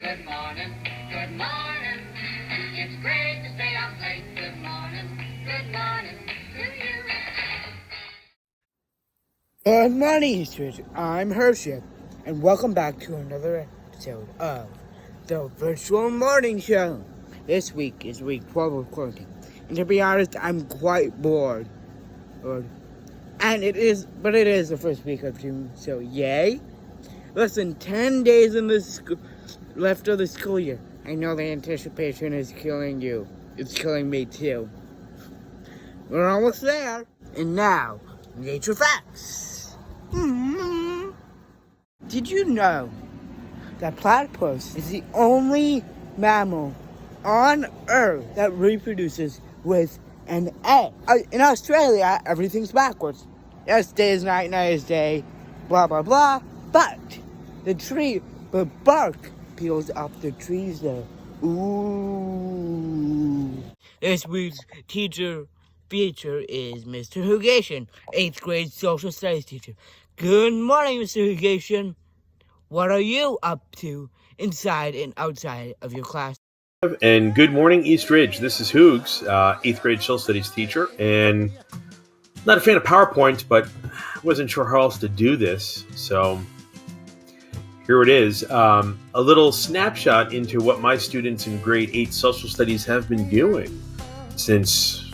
Good morning, good morning. It's great to stay up late. Good morning to you. Good morning, Eastridge. I'm Hershey, and welcome back to another episode of the Virtual Morning Show. This week is week 12 of quarantine, and to be honest, I'm quite bored. And it is the first week of June, so yay! Less than 10 days left of the school year. I know the anticipation is killing you. It's killing me too. We're almost there. And now, nature facts. Did you know that platypus is the only mammal on Earth that reproduces with an egg? In Australia, everything's backwards. Yes, day is night, night is day, blah, blah, blah. But the bark peels off the trees there. Ooh. This week's teacher feature is Mr. Hugation, 8th grade social studies teacher. Good morning, Mr. Hugation. What are you up to inside and outside of your class? And good morning, East Ridge. This is Hoogs, 8th grade social studies teacher, and not a fan of PowerPoint, but wasn't sure how else to do this. So here it is, a little snapshot into what my students in grade 8 social studies have been doing since,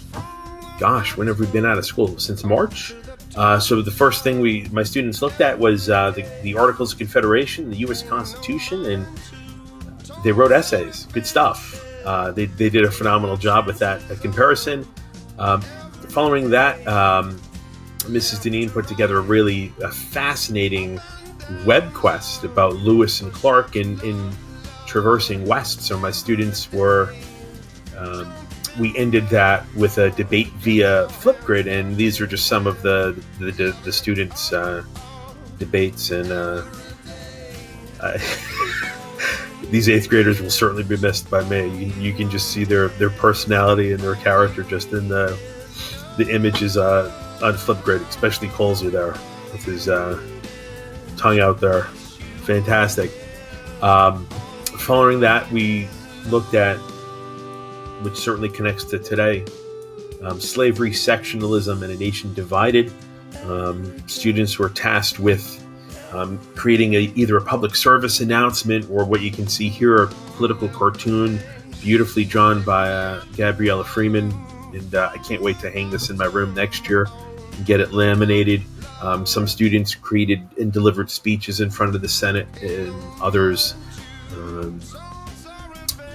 when have we been out of school? Since March. So the first thing my students looked at was the Articles of Confederation, the U.S. Constitution, and they wrote essays. Good stuff. They did a phenomenal job with that comparison. Following that, Mrs. Deneen put together a fascinating web quest about Lewis and Clark in traversing West. So my students we ended that with a debate via Flipgrid, and these are just some of the students' debates, and these 8th graders will certainly be missed by me. You can just see their personality and their character just in the images on Flipgrid, especially Colzer there with his tongue out there. Fantastic. Following that, we looked at, which certainly connects to today, slavery, sectionalism, and a nation divided. Students were tasked with creating either a public service announcement or what you can see here, a political cartoon beautifully drawn by Gabriella Freeman. And I can't wait to hang this in my room next year and get it laminated. Some students created and delivered speeches in front of the Senate, and others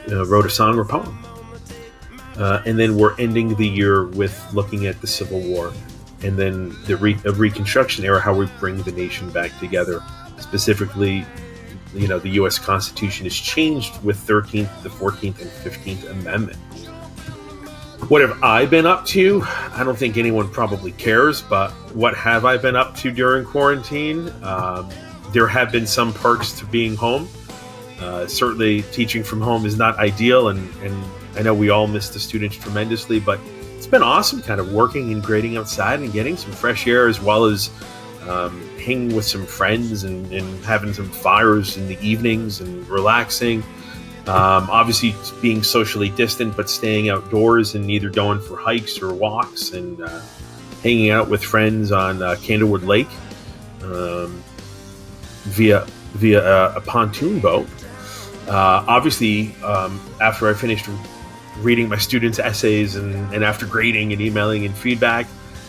wrote a song or poem. And then we're ending the year with looking at the Civil War, and then the Reconstruction era, how we bring the nation back together. Specifically, the U.S. Constitution is changed with the 14th, and 15th Amendment. What have I been up to? I don't think anyone probably cares, but what have I been up to during quarantine? There have been some perks to being home. Certainly, teaching from home is not ideal, and I know we all miss the students tremendously, but it's been awesome kind of working and grading outside and getting some fresh air, as well as hanging with some friends and having some fires in the evenings and relaxing. Obviously being socially distant, but staying outdoors and either going for hikes or walks and hanging out with friends on Candlewood Lake via a pontoon boat. Obviously, after I finished reading my students' essays and after grading and emailing and feedback,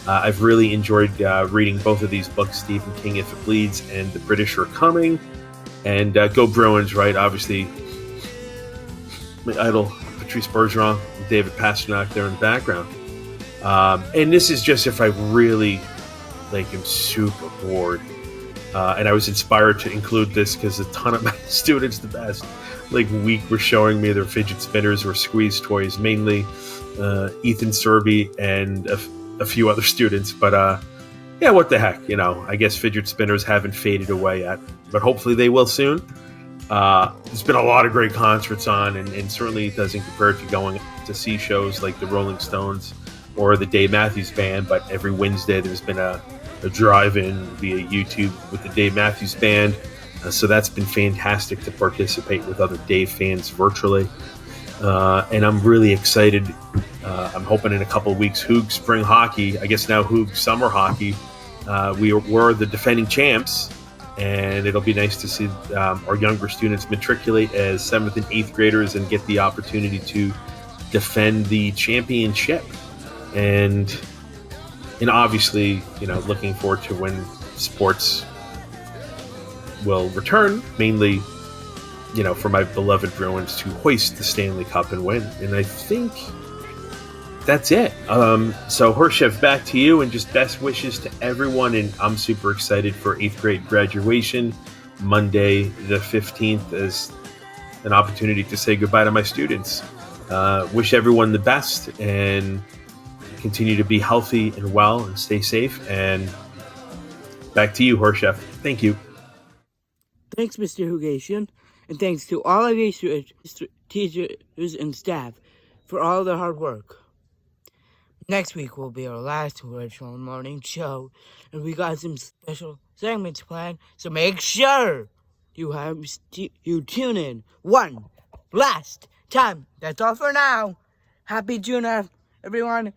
I've really enjoyed reading both of these books, Stephen King, If It Bleeds, and The British Are Coming. And Go Bruins, right? Obviously, my idol, Patrice Bergeron, and David Pastrnak there in the background. And this is just if I really am super bored. And I was inspired to include this because a ton of my students the past week were showing me their fidget spinners or squeeze toys, mainly Ethan Serby and a few other students. But what the heck, I guess fidget spinners haven't faded away yet, but hopefully they will soon. There's been a lot of great concerts on, and certainly it doesn't compare to going to see shows like the Rolling Stones or the Dave Matthews Band, but every Wednesday there's been a drive-in via YouTube with the Dave Matthews Band. So that's been fantastic to participate with other Dave fans virtually. And I'm really excited. I'm hoping in a couple of weeks, Hoog Spring Hockey, I guess now Hoog Summer Hockey, we're the defending champs, and it'll be nice to see our younger students matriculate as 7th and 8th graders and get the opportunity to defend the championship. And obviously, looking forward to when sports will return, mainly, for my beloved Bruins to hoist the Stanley Cup and win. And I think that's it. So Horshev, back to you, and just best wishes to everyone. And I'm super excited for 8th grade graduation, Monday the 15th, as an opportunity to say goodbye to my students. Wish everyone the best, and continue to be healthy and well and stay safe. And back to you, Horshev. Thank you. Thanks, Mr. Hugasian, and thanks to all of you teachers and staff for all their hard work. Next week will be our last virtual morning show, and we got some special segments planned, so make sure you tune in one last time. That's all for now. Happy June, everyone.